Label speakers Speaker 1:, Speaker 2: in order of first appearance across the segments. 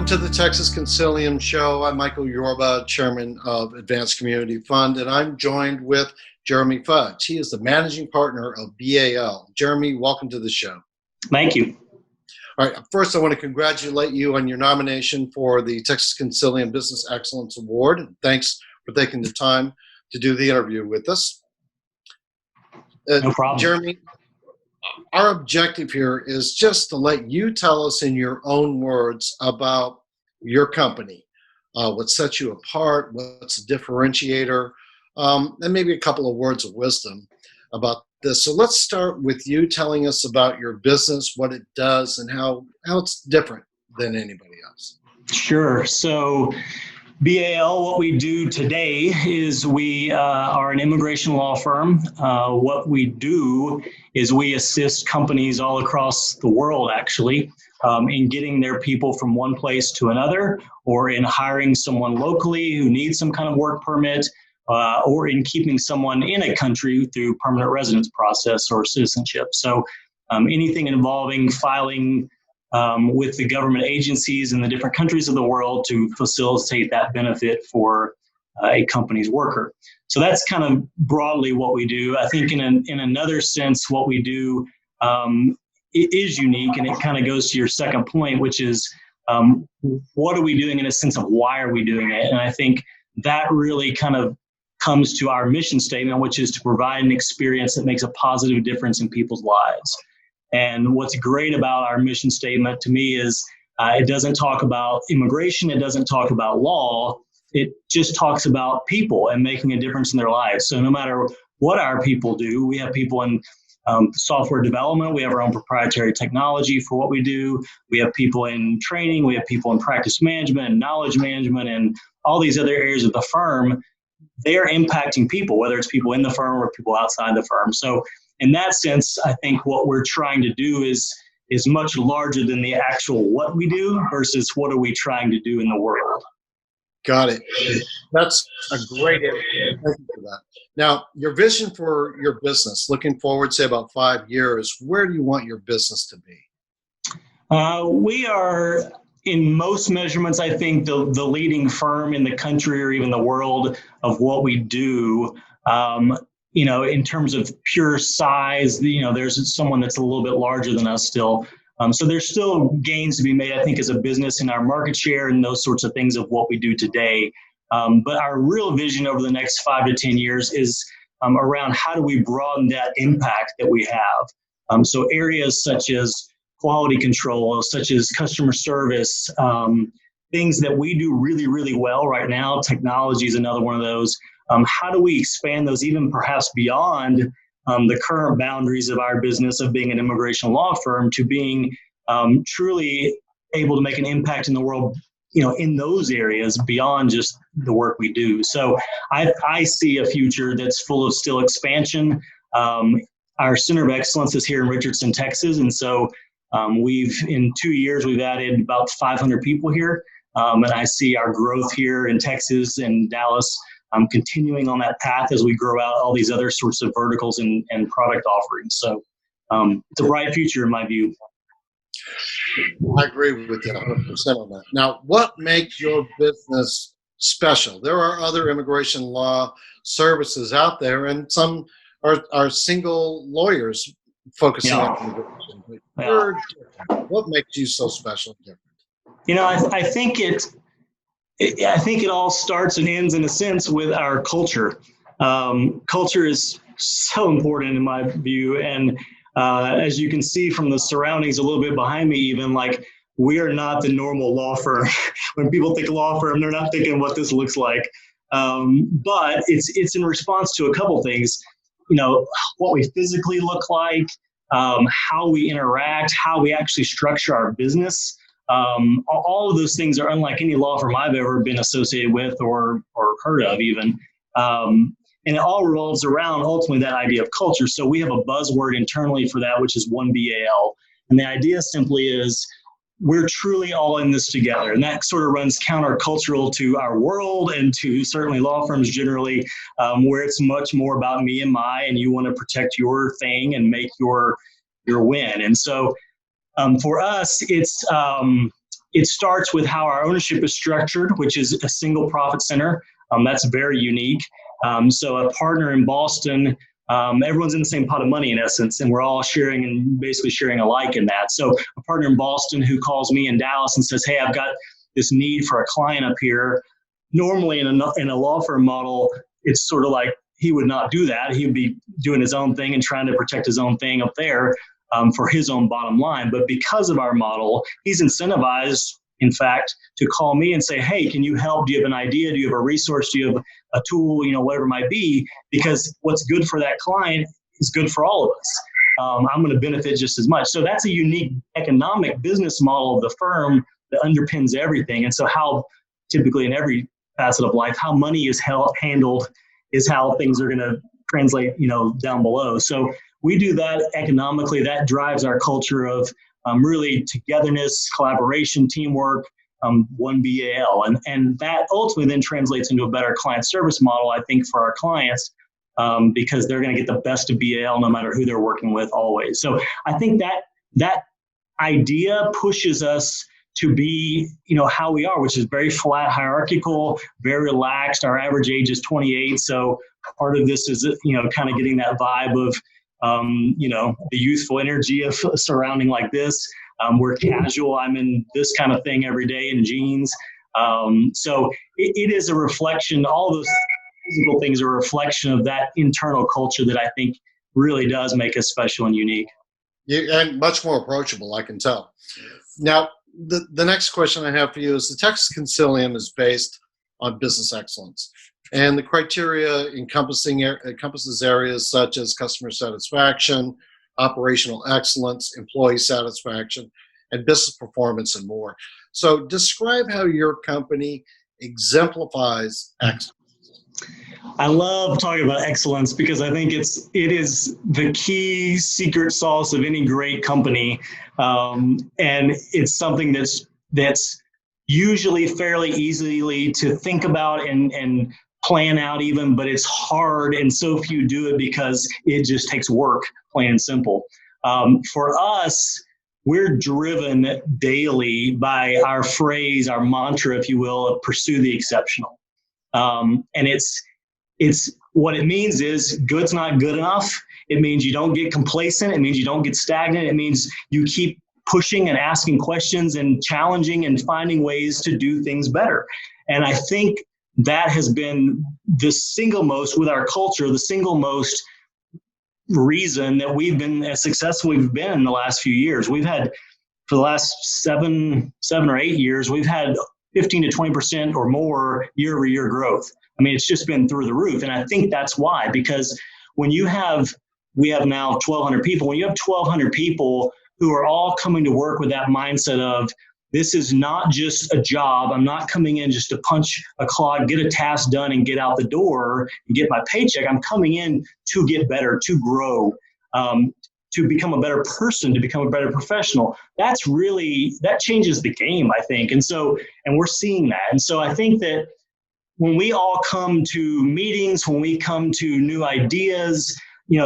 Speaker 1: Welcome to the Texas Consilium Show. I'm Michael Yorba, Chairman of Advanced Community Fund, and I'm joined with Jeremy Fudge. He is the Managing Partner of BAL. Jeremy, welcome to the show.
Speaker 2: Thank you.
Speaker 1: All right, first I want to congratulate you on your nomination for the Texas Consilium Business Excellence Award. And thanks for taking the time to do the interview with us.
Speaker 2: No problem.
Speaker 1: Jeremy, our objective here is just to let you tell us in your own words about your company, what sets you apart, what's a differentiator, and maybe a couple of words of wisdom about this. So let's start with you telling us about your business, what it does, and how it's different than anybody else.
Speaker 2: Sure. So BAL, what we do today is we are an immigration law firm. What we do is we assist companies all across the world, actually, in getting their people from one place to another, or in hiring someone locally who needs some kind of work permit, or in keeping someone in a country through permanent residence process or citizenship. So anything involving filing with the government agencies in the different countries of the world to facilitate that benefit for a company's worker. So that's kind of broadly what we do. I think in another sense, what we do it is unique, and it kind of goes to your second point, which is what are we doing in a sense of why are we doing it? And I think that really kind of comes to our mission statement, which is to provide an experience that makes a positive difference in people's lives. And what's great about our mission statement to me is it doesn't talk about immigration, it doesn't talk about law, it just talks about people and making a difference in their lives. So no matter what our people do, we have people in software development, we have our own proprietary technology for what we do, we have people in training, we have people in practice management and knowledge management and all these other areas of the firm. They're impacting people, whether it's people in the firm or people outside the firm. So in that sense, I think what we're trying to do is much larger than the actual what we do versus what are we trying to do in the world.
Speaker 1: Got it. That's a great answer. Thank you for that. Now, your vision for your business, looking forward, say about 5 years, where do you want your business to be?
Speaker 2: We are, in most measurements, I think the leading firm in the country or even the world of what we do. In terms of pure size, there's someone that's a little bit larger than us still. So there's still gains to be made, I think, as a business in our market share and those sorts of things of what we do today. But our real vision over the next 5 to 10 years is around how do we broaden that impact that we have. So areas such as quality control, such as customer service, things that we do really, really well right now. Technology is another one of those. How do we expand those even perhaps beyond the current boundaries of our business of being an immigration law firm to being truly able to make an impact in the world, in those areas beyond just the work we do. So I see a future that's full of still expansion. Our Center of Excellence is here in Richardson, Texas. And so in 2 years, we've added about 500 people here. And I see our growth here in Texas and Dallas continuing on that path as we grow out all these other sorts of verticals and product offerings. So it's a bright future in my view.
Speaker 1: I agree with you 100% on that. Now, what makes your business special? There are other immigration law services out there, and some are single lawyers focusing on immigration. But you're different. What makes you so special and different?
Speaker 2: I think it all starts and ends in a sense with our culture. Culture is so important in my view. And as you can see from the surroundings a little bit behind me, even we are not the normal law firm. When people think law firm, they're not thinking what this looks like. But it's in response to a couple things, what we physically look like, how we interact, how we actually structure our business. All of those things are unlike any law firm I've ever been associated with or heard of even. And it all revolves around ultimately that idea of culture. So we have a buzzword internally for that, which is One BAL. And the idea simply is we're truly all in this together. And that sort of runs countercultural to our world and to certainly law firms generally, where it's much more about me and my, and you want to protect your thing and make your win. And so for us, it's it starts with how our ownership is structured, which is a single profit center. That's very unique. So a partner in Boston, everyone's in the same pot of money in essence, and we're all sharing and basically sharing alike in that. So a partner in Boston who calls me in Dallas and says, hey, I've got this need for a client up here. Normally in a law firm model, it's sort of like he would not do that. He would be doing his own thing and trying to protect his own thing up there for his own bottom line. But because of our model, he's incentivized, in fact, to call me and say, hey, can you help? Do you have an idea? Do you have a resource? Do you have a tool? Whatever it might be, because what's good for that client is good for all of us. I'm going to benefit just as much. So that's a unique economic business model of the firm that underpins everything. And so how typically in every facet of life, how money is handled is how things are going to translate, down below. So we do that economically. That drives our culture of really togetherness, collaboration, teamwork, one BAL. And that ultimately then translates into a better client service model, I think, for our clients, because they're going to get the best of BAL no matter who they're working with always. So I think that idea pushes us to be, how we are, which is very flat, hierarchical, very relaxed. Our average age is 28. So part of this is, kind of getting that vibe of, the youthful energy of surrounding like this. We're casual. I'm in this kind of thing every day in jeans. So it is a reflection, all those physical things are a reflection of that internal culture that I think really does make us special and unique.
Speaker 1: Yeah, and much more approachable, I can tell. Now, the next question I have for you is the Texas Consilium is based on business excellence, and the criteria encompasses areas such as customer satisfaction, operational excellence, employee satisfaction, and business performance, and more. So describe how your company exemplifies excellence.
Speaker 2: I love talking about excellence because I think it is the key secret sauce of any great company, and it's something that's usually fairly easily to think about and plan out even, but it's hard and so few do it because it just takes work, plain and simple. For us, we're driven daily by our phrase, our mantra, if you will, of pursue the exceptional. And it's what it means is good's not good enough. It means you don't get complacent. It means you don't get stagnant. It means you keep pushing and asking questions and challenging and finding ways to do things better. And I think that has been the single most, with our culture, the single most reason that we've been as successful as we've been in the last few years. We've had, for the last seven or 8 years, we've had 15 to 20% or more year-over-year growth. I mean, it's just been through the roof. And I think that's why, because when we have now 1,200 people, when you have 1,200 people who are all coming to work with that mindset of, this is not just a job. I'm not coming in just to punch a clock, get a task done, and get out the door and get my paycheck. I'm coming in to get better, to grow, to become a better person, to become a better professional. That changes the game, I think. And we're seeing that. And so I think that when we all come to meetings, when we come to new ideas,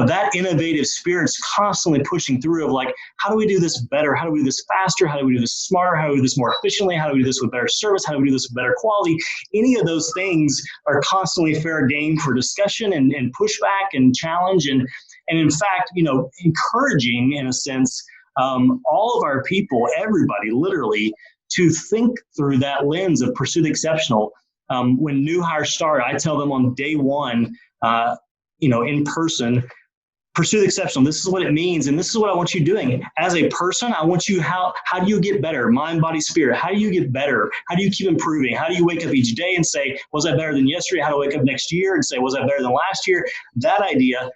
Speaker 2: that innovative spirit's constantly pushing through of like, how do we do this better? How do we do this faster? How do we do this smarter? How do we do this more efficiently? How do we do this with better service? How do we do this with better quality? Any of those things are constantly fair game for discussion and pushback and challenge. And in fact, encouraging in a sense, all of our people, everybody literally, to think through that lens of pursue the exceptional. When new hires start, I tell them on day one, in person, pursue the exceptional. This is what it means. And this is what I want you doing. As a person, I want you, how do you get better? Mind, body, spirit. How do you get better? How do you keep improving? How do you wake up each day and say, was I better than yesterday? How do I wake up next year and say, was I better than last year? That idea,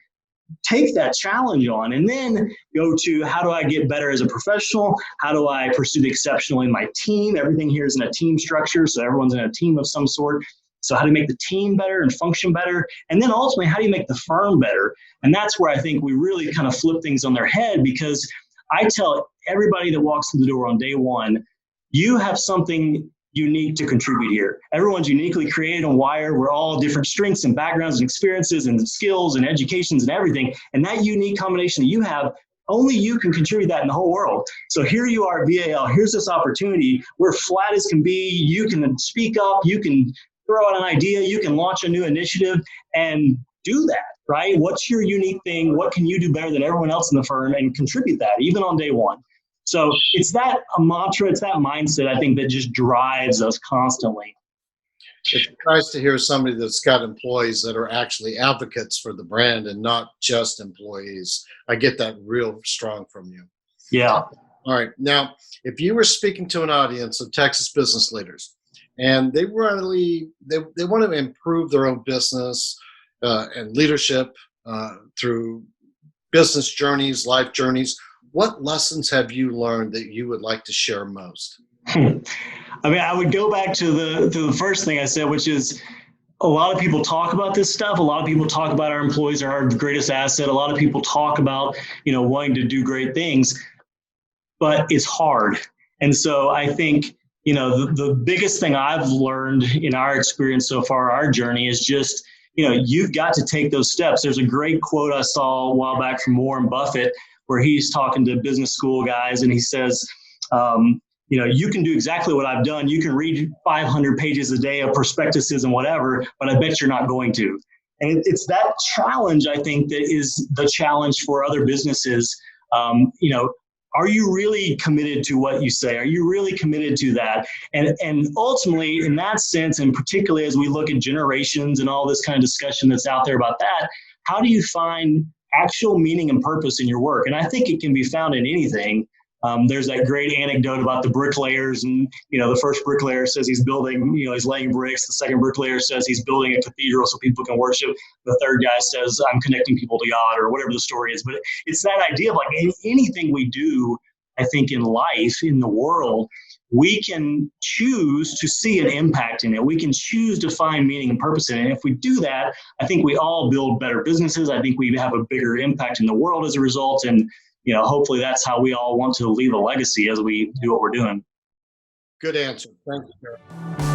Speaker 2: take that challenge on, and then go to, how do I get better as a professional? How do I pursue the exceptional in my team? Everything here is in a team structure, so everyone's in a team of some sort. So how do you make the team better and function better? And then ultimately, how do you make the firm better? And that's where I think we really kind of flip things on their head, because I tell everybody that walks through the door on day one, you have something unique to contribute here. Everyone's uniquely created and wired. We're all different strengths and backgrounds and experiences and skills and educations and everything. And that unique combination that you have, Only you can contribute that in the whole world. So here you are at VAL, here's this opportunity. We're flat as can be. You can speak up, you can throw out an idea, you can launch a new initiative and do that, right? What's your unique thing? What can you do better than everyone else in the firm and contribute that even on day one? So it's that a mantra, it's that mindset, I think, that just drives us constantly.
Speaker 1: It's nice to hear somebody that's got employees that are actually advocates for the brand and not just employees. I get that real strong from you.
Speaker 2: Yeah.
Speaker 1: All right. Now, if you were speaking to an audience of Texas business leaders and they want to improve their own business and leadership through business journeys, life journeys, what lessons have you learned that you would like to share most?
Speaker 2: I mean, I would go back to the first thing I said, which is a lot of people talk about this stuff. A lot of people talk about our employees are our greatest asset. A lot of people talk about, wanting to do great things, but it's hard. And so I think, the biggest thing I've learned in our experience so far, our journey is just, you've got to take those steps. There's a great quote I saw a while back from Warren Buffett, where he's talking to business school guys and he says, you can do exactly what I've done. You can read 500 pages a day of prospectuses and whatever, but I bet you're not going to. And it's that challenge, I think, that is the challenge for other businesses. Are you really committed to what you say? Are you really committed to that? And ultimately, in that sense, and particularly as we look at generations and all this kind of discussion that's out there about that, how do you find actual meaning and purpose in your work? And I think it can be found in anything. There's that great anecdote about the bricklayers, and the first bricklayer says he's building, he's laying bricks. The second bricklayer says he's building a cathedral so people can worship. The third guy says I'm connecting people to God, or whatever the story is. But it's that idea of like anything we do, I think, in life, in the world, we can choose to see an impact in it. We can choose to find meaning and purpose in it. And if we do that, I think we all build better businesses. I think we have a bigger impact in the world as a result. And hopefully that's how we all want to leave a legacy as we do what we're doing.
Speaker 1: Good answer. Thank you, Jared.